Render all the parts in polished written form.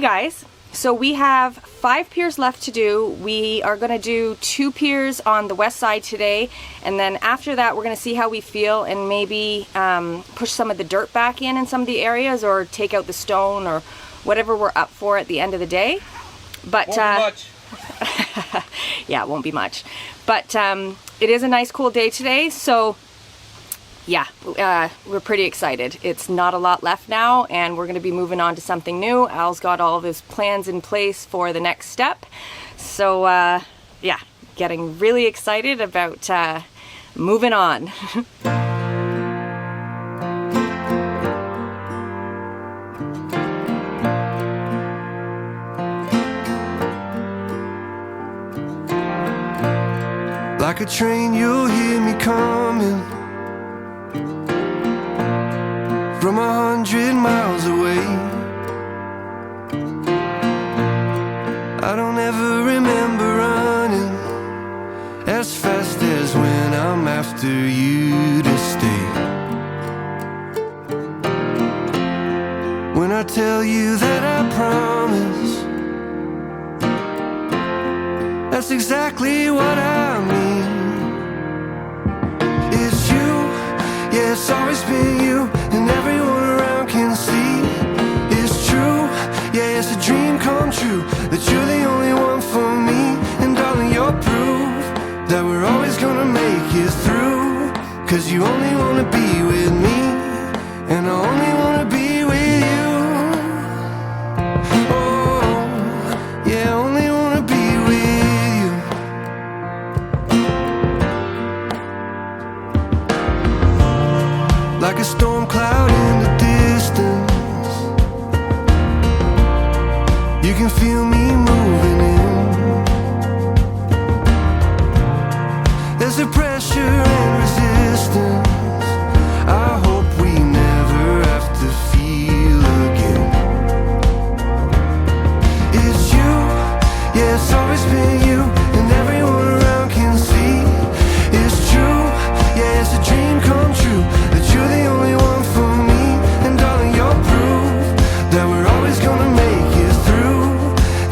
Hey guys, so we have 5 piers left to do. We are going to do 2 piers on the west side today, and then after that we're going to see how we feel and maybe push some of the dirt back in some of the areas, or take out the stone, or whatever we're up for at the end of the day. But won't be much. Yeah, it won't be much, but it is a nice cool day today, so yeah, we're pretty excited. It's not a lot left now, and we're going to be moving on to something new. Al's got all of his plans in place for the next step, so yeah, getting really excited about moving on. Like a train, you'll hear me coming from 100 miles away. I don't ever remember running as fast as when I'm after you to stay. When I tell you that I promise, that's exactly what I mean. It's you, yeah, it's always been you, and everyone around can see. It's true, yeah, it's a dream come true, that you're the only one for me. And darling, you're proof that we're always gonna make it through. Cause you only wanna be with me, and I only wanna be with you. Oh, yeah, I only wanna be with you. Like a storm cloud in the distance, you can feel me moving in. There's a pressure and resistance I hope we never have to feel again. It's you, yeah, it's always been you, and everyone around can see. It's true, yeah, it's a dream come true, that you're the only one for me. And darling, you're proof that we're always gonna make it through.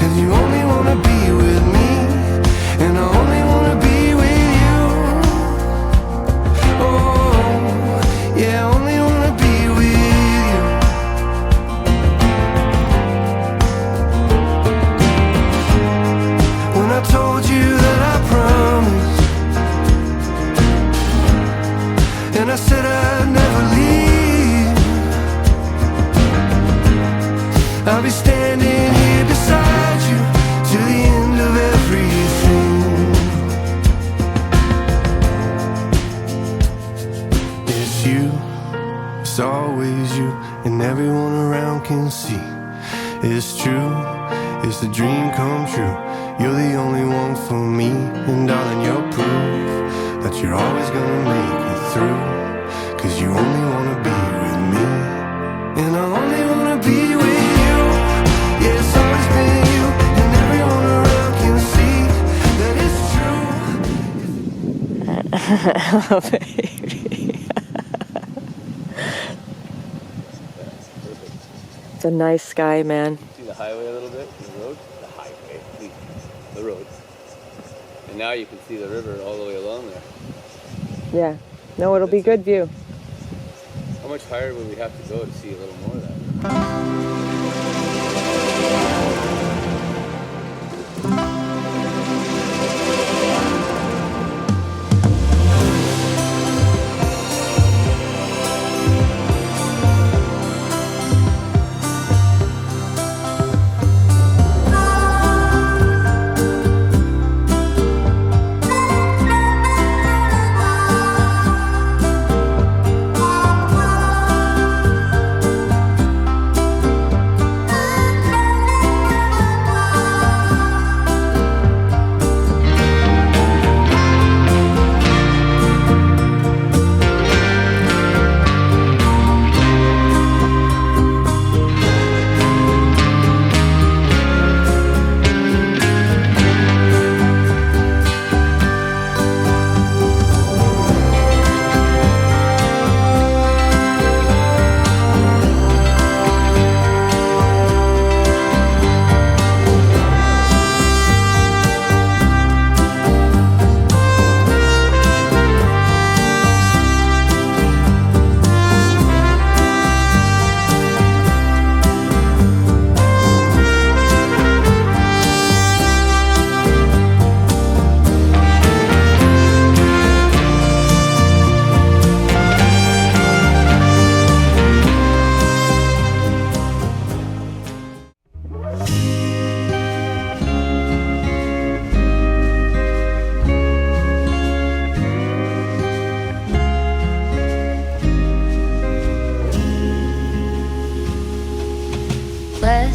Cause you only wanna be with me, and I only wanna be with you. Oh, yeah, I only wanna be with you. When I told you that I promised, and I said I'd never leave, I'll be standing here beside you to the end of everything. It's you, it's always you, and everyone around can see. It's true, it's a dream come true, you're the only one for me. And darling, you're proof that you're always gonna make it through. Cause you only wanna be with me, and I only wanna be with you. Yeah, it's always been you, and everyone around can see that it's true. Oh, baby. It's a nice sky, man. See the highway a little bit, the road? The highway, the road. And now you can see the river all the way along there. Yeah. No, it'll be good view. How much higher would we have to go to see a little more of that?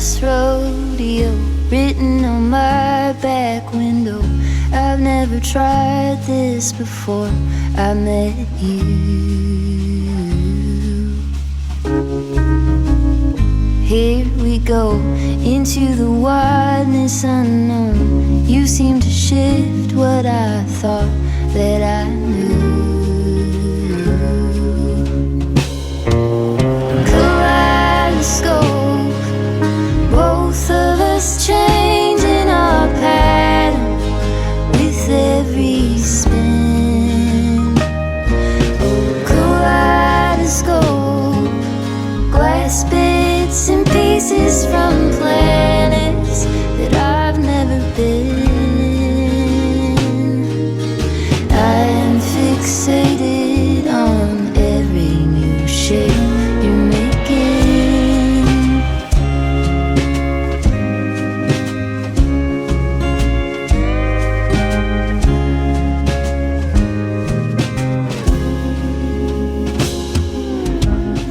last rodeo written on my back window. I've never tried this before I met you. Here we go into the wideness unknown. You seem to shift what I thought that I knew. Kaleidoscope, both of us changing our pattern with every spin. Oh, kaleidoscope, glass bits and pieces from planets that I've never been. I am fixated on every new shape you're making.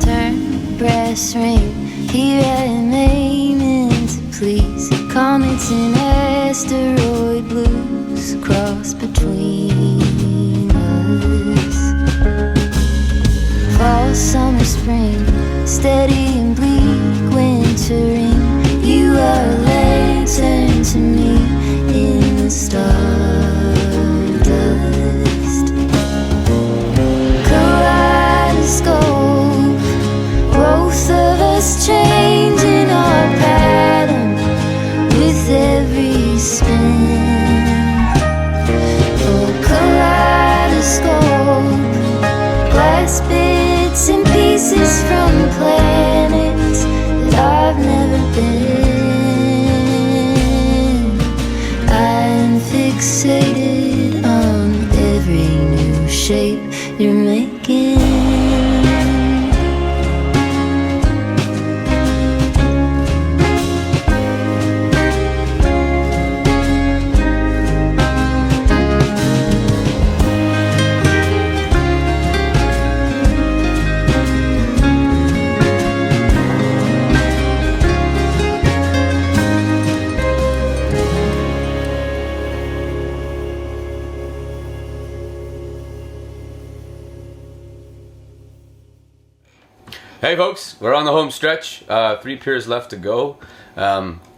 Turn brass ring, here I am aiming to please. Comets and asteroid blues cross between us. Fall, summer, spring, steady and bleak wintering. You are a lantern to me in the stardust. Kaleidoscope, both of us changing our pattern with every spin. Oh, kaleidoscope, glass bits and pieces from planets that I've never been. I'm fixated on every new shape you're making. Hey folks, we're on the home stretch. 3 piers left to go.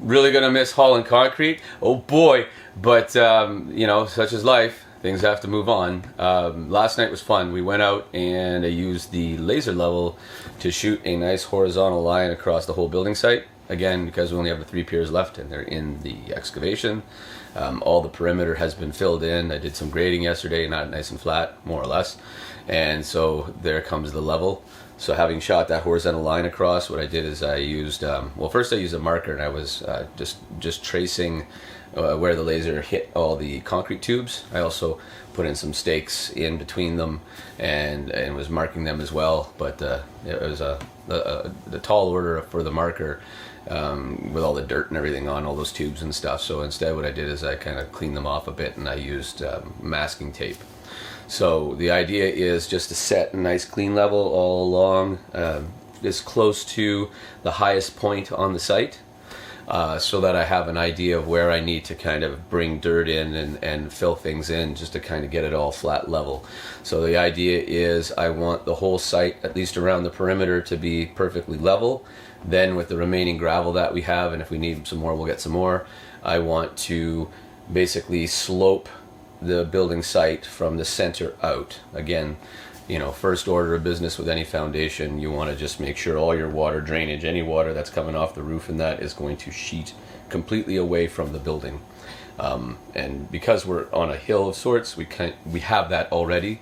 Really gonna miss hauling concrete. Oh boy, but you know, such is life. Things have to move on. Last night was fun. We went out and I used the laser level to shoot a nice horizontal line across the whole building site. Again, because we only have the 3 piers left and they're in the excavation. All the perimeter has been filled in. I did some grading yesterday, not nice and flat, more or less. And so there comes the level. So having shot that horizontal line across, what I did is I used, well, first I used a marker and I was just tracing where the laser hit all the concrete tubes. I also put in some stakes in between them and was marking them as well. But it was the tall order for the marker with all the dirt and everything on all those tubes and stuff. So instead what I did is I kind of cleaned them off a bit and I used masking tape. So the idea is just to set a nice clean level all along, as close to the highest point on the site, so that I have an idea of where I need to kind of bring dirt in and fill things in just to kind of get it all flat level. So the idea is I want the whole site, at least around the perimeter, to be perfectly level. Then with the remaining gravel that we have, and if we need some more, we'll get some more, I want to basically slope the building site from the center out. Again, you know, first order of business with any foundation, you want to just make sure all your water drainage, any water that's coming off the roof and that is going to sheet completely away from the building. And because we're on a hill of sorts, we have that already,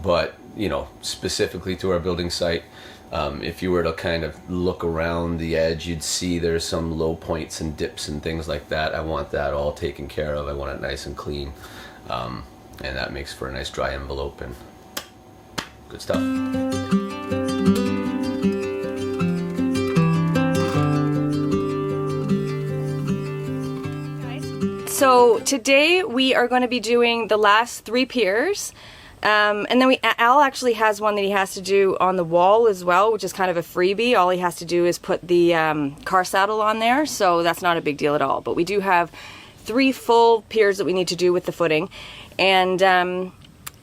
but you know, specifically to our building site, if you were to kind of look around the edge, you'd see there's some low points and dips and things like that. I want that all taken care of. I want it nice and clean. And that makes for a nice dry envelope and good stuff. So today we are going to be doing the last 3 piers. And then Al actually has one that he has to do on the wall as well, which is kind of a freebie. All he has to do is put the car saddle on there, so that's not a big deal at all. But we do have 3 full piers that we need to do with the footing. And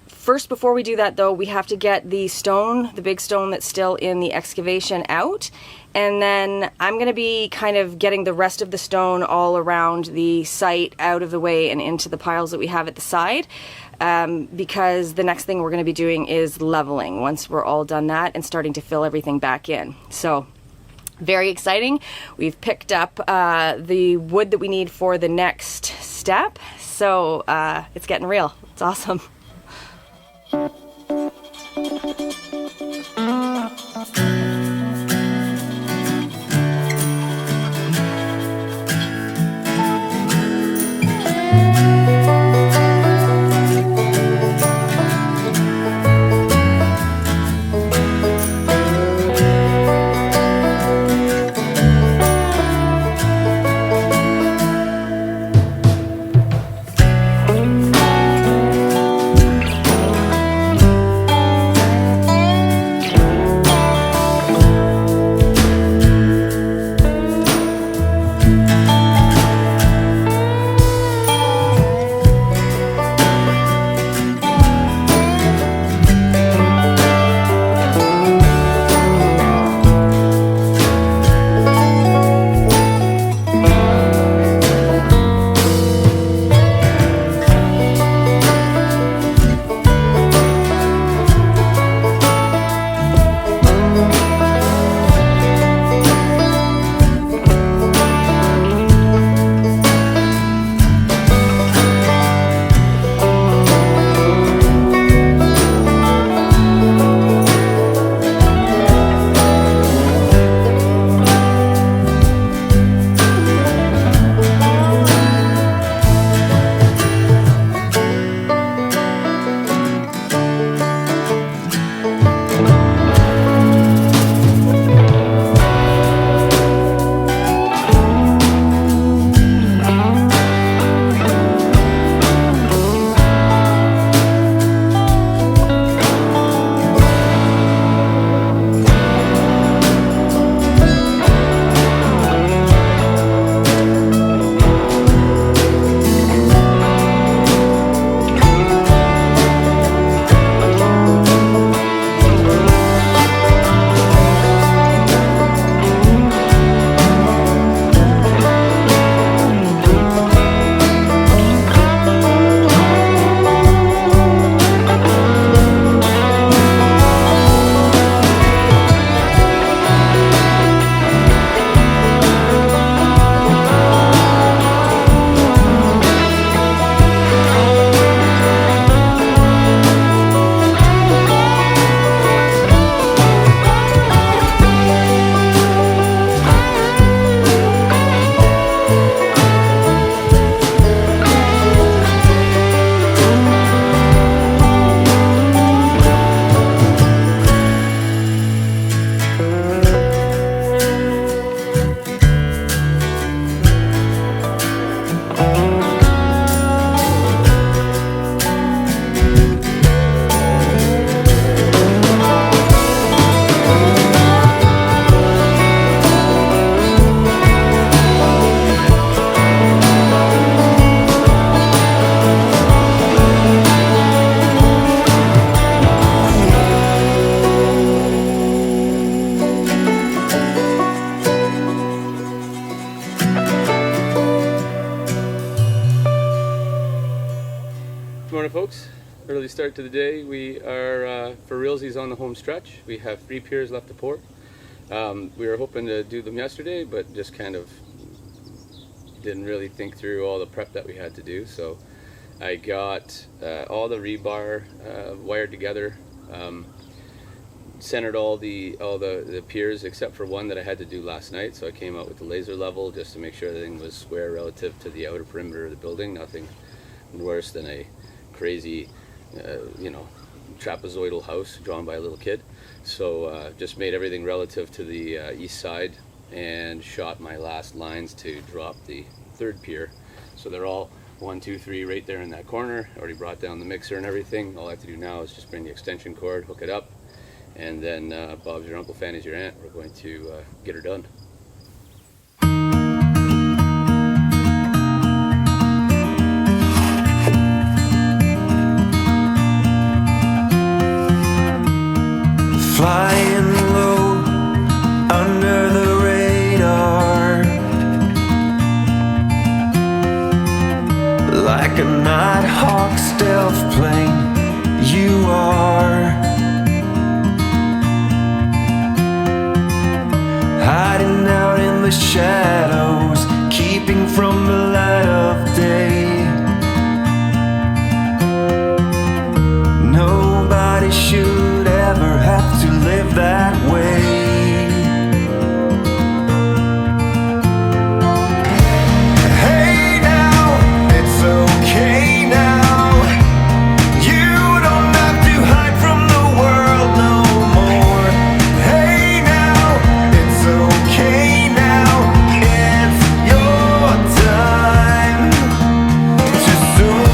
first, before we do that though, we have to get the stone, the big stone that's still in the excavation, out. And then I'm going to be kind of getting the rest of the stone all around the site out of the way and into the piles that we have at the side. Because the next thing we're going to be doing is leveling once we're all done that and starting to fill everything back in. So very exciting. We've picked up the wood that we need for the next step. So it's getting real. It's awesome. Morning, folks. Early start to the day. We are for realsies on the home stretch. We have 3 piers left to pour. We were hoping to do them yesterday, but just kind of didn't really think through all the prep that we had to do. So I got all the rebar wired together, centered all the piers except for one that I had to do last night. So I came out with the laser level just to make sure everything was square relative to the outer perimeter of the building. Nothing worse than a crazy, trapezoidal house drawn by a little kid. So just made everything relative to the east side and shot my last lines to drop the 3rd pier. So they're all 1, 2, 3 right there in that corner. Already brought down the mixer and everything. All I have to do now is just bring the extension cord, hook it up, and then Bob's your uncle, Fanny's your aunt. We're going to get her done. Flying low under the radar, like a Nighthawk stealth plane, you are hiding out in the shadows, keeping from the light of day. Nobody should ever have to live that way. Hey now, it's okay now. You don't have to hide from the world no more. Hey now, it's okay now. It's your time to soar.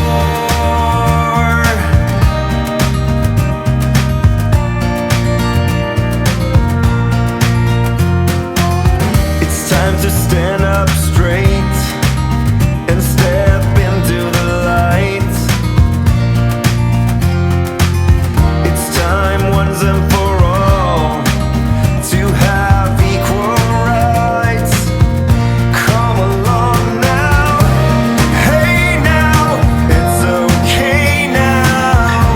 It's time to stand up straight and step into the light. It's time once and for all to have equal rights. Come along now. Hey now, it's okay now.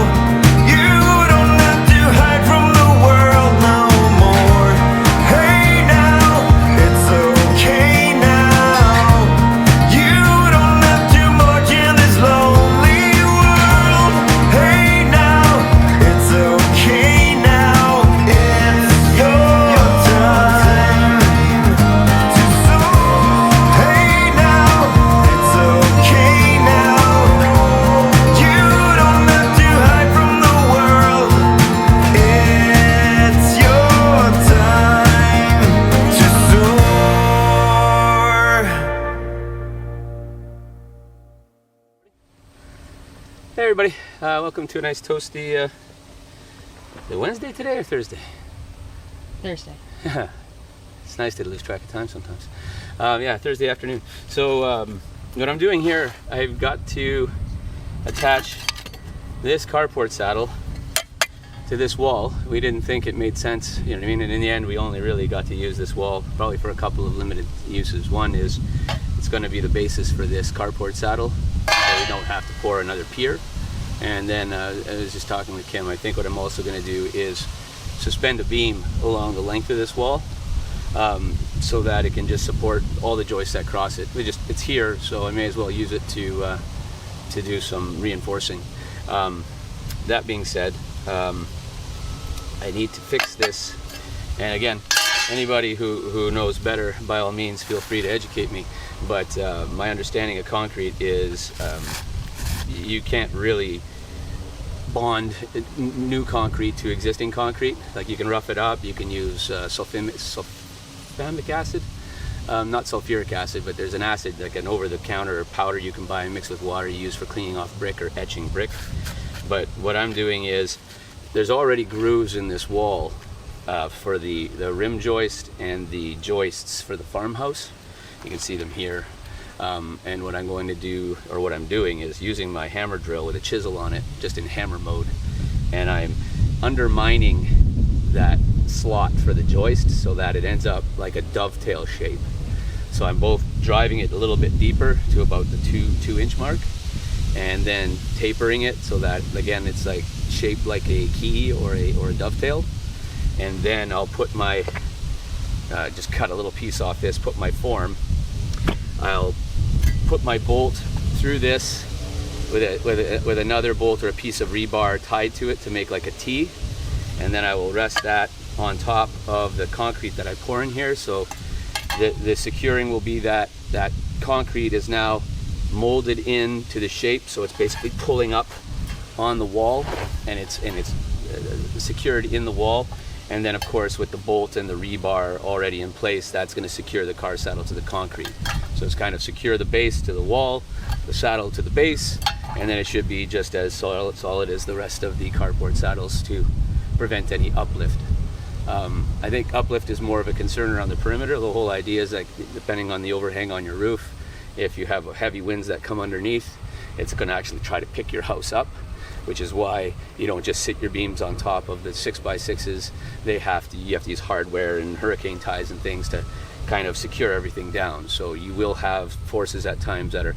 You don't have to hide from the world no more. Hey now, it's okay now. You don't have to march in this lonely world. Hey now, it's okay now. It's your time to soar. Hey now, it's okay now. You don't have to hide from the world. It's your time to soar. Hey everybody, welcome to a nice toasty, is it Wednesday today or Thursday? Thursday. It's nice to lose track of time sometimes. Yeah, Thursday afternoon. So what I'm doing here, I've got to attach this carport saddle to this wall. We didn't think it made sense, you know what I mean? And in the end, we only really got to use this wall probably for a couple of limited uses. One is it's going to be the basis for this carport saddle, so we don't have to pour another pier. And then I was just talking with Kim, I think what I'm also going to do is suspend a beam along the length of this wall, so that it can just support all the joists that cross it. It's here, so I may as well use it to do some reinforcing. That being said, I need to fix this, and again, anybody who knows better, by all means, feel free to educate me. But my understanding of concrete is you can't really bond new concrete to existing concrete. Like, you can rough it up, you can use sulfamic acid, not sulfuric acid, but there's an acid, like an over-the-counter powder you can buy and mix with water, you use for cleaning off brick or etching brick. But what I'm doing is, there's already grooves in this wall for the rim joist and the joists for the farmhouse. You can see them here. And what I'm going to do, or what I'm doing, is using my hammer drill with a chisel on it, just in hammer mode, and I'm undermining that slot for the joist so that it ends up like a dovetail shape. So I'm both driving it a little bit deeper to about the 2-inch mark, and then tapering it so that, again, it's like shaped like a key or a dovetail. And then I'll put my just cut a little piece off this, put my form. I'll put my bolt through this with another bolt or a piece of rebar tied to it to make like a T, and then I will rest that on top of the concrete that I pour in here. So the securing will be that concrete is now molded into the shape, so it's basically pulling up on the wall, and it's secured in the wall. And then, of course, with the bolt and the rebar already in place, that's going to secure the car saddle to the concrete. So it's kind of secure the base to the wall, the saddle to the base, and then it should be just as solid as the rest of the carport saddles to prevent any uplift. I think uplift is more of a concern around the perimeter. The whole idea is that depending on the overhang on your roof, if you have heavy winds that come underneath, it's going to actually try to pick your house up, which is why you don't just sit your beams on top of the 6x6s. You have to use hardware and hurricane ties and things to kind of secure everything down. So you will have forces at times that are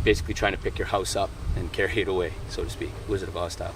basically trying to pick your house up and carry it away, so to speak, Wizard of Oz style.